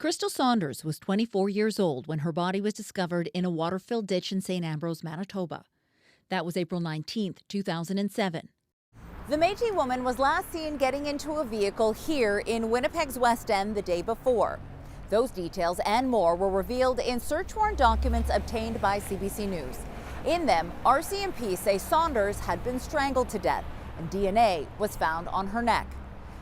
Crystal Saunders was 24 years old when her body was discovered in a water-filled ditch in St. Ambrose, Manitoba. That was April 19, 2007. The Métis woman was last seen getting into a vehicle here in Winnipeg's West End the day before. Those details and more were revealed in search warrant documents obtained by CBC News. In them, RCMP say Saunders had been strangled to death and DNA was found on her neck.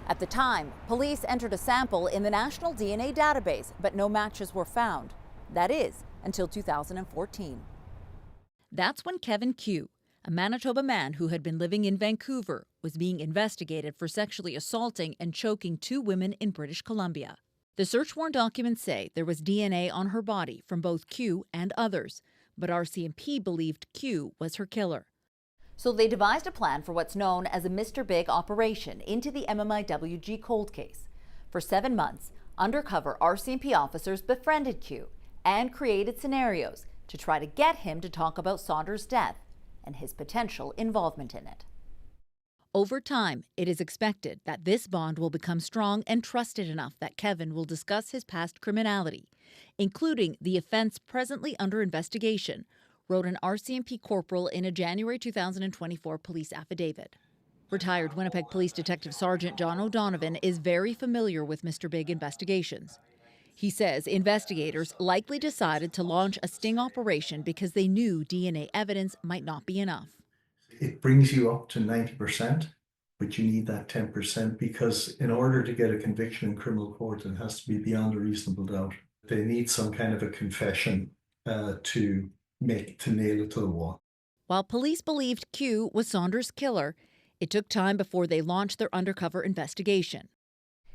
At the time, police entered a sample in the National DNA database, but no matches were found. That is, until 2014. That's when Kevin Queau, a Manitoba man who had been living in Vancouver, was being investigated for sexually assaulting and choking two women in British Columbia. The search warrant documents say there was DNA on her body from both Queau and others, but RCMP believed Queau was her killer. So they devised a plan for what's known as a Mr. Big operation into the MMIWG cold case. For 7 months, undercover RCMP officers befriended Queau and created scenarios to try to get him to talk about Saunders' death and his potential involvement in it. Over time, it is expected that this bond will become strong and trusted enough that Kevin will discuss his past criminality, including the offense presently under investigation, wrote an RCMP corporal in a January 2024 police affidavit. Retired Winnipeg Police Detective Sergeant John O'Donovan is very familiar with Mr. Big investigations. He says investigators likely decided to launch a sting operation because they knew DNA evidence might not be enough. It brings you up to 90%, but you need that 10% because in order to get a conviction in criminal court, it has to be beyond a reasonable doubt. They need some kind of a confession to nail it to the wall. While police believed Queau was Saunders' killer, it took time before they launched their undercover investigation.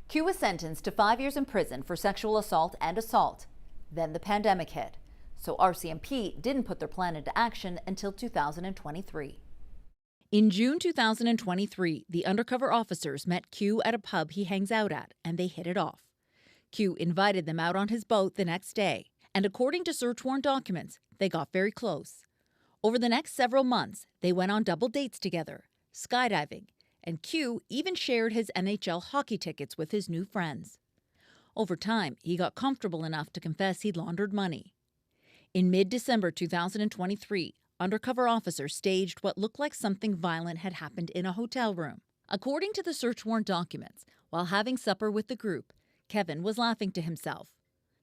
Queau was sentenced to 5 years in prison for sexual assault and assault. Then the pandemic hit, so RCMP didn't put their plan into action until 2023. In June 2023, the undercover officers met Queau at a pub he hangs out at, and they hit it off. Queau invited them out on his boat the next day, and according to search warrant documents, they got very close. Over the next several months, they went on double dates together, skydiving, and Queau even shared his NHL hockey tickets with his new friends. Over time, he got comfortable enough to confess he'd laundered money. In mid-December 2023, undercover officers staged what looked like something violent had happened in a hotel room. According to the search warrant documents, while having supper with the group, Kevin was laughing to himself.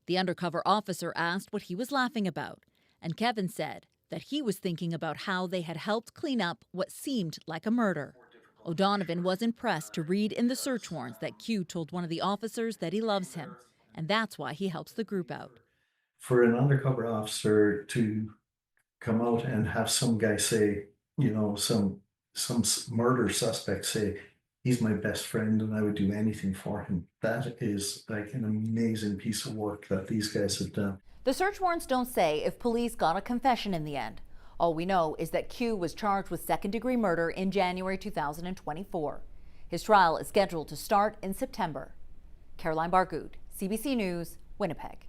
The undercover officer asked what he was laughing about, and Kevin said that he was thinking about how they had helped clean up what seemed like a murder. O'Donovan was impressed to read in the search warrants that Queau told one of the officers that he loves him, and that's why he helps the group out. For an undercover officer to come out and have some guy say, some murder suspect say, he's my best friend and I would do anything for him. That is like an amazing piece of work that these guys have done. The search warrants don't say if police got a confession in the end. All we know is that Queau was charged with second-degree murder in January 2024. His trial is scheduled to start in September. Caroline Bargood, CBC News, Winnipeg.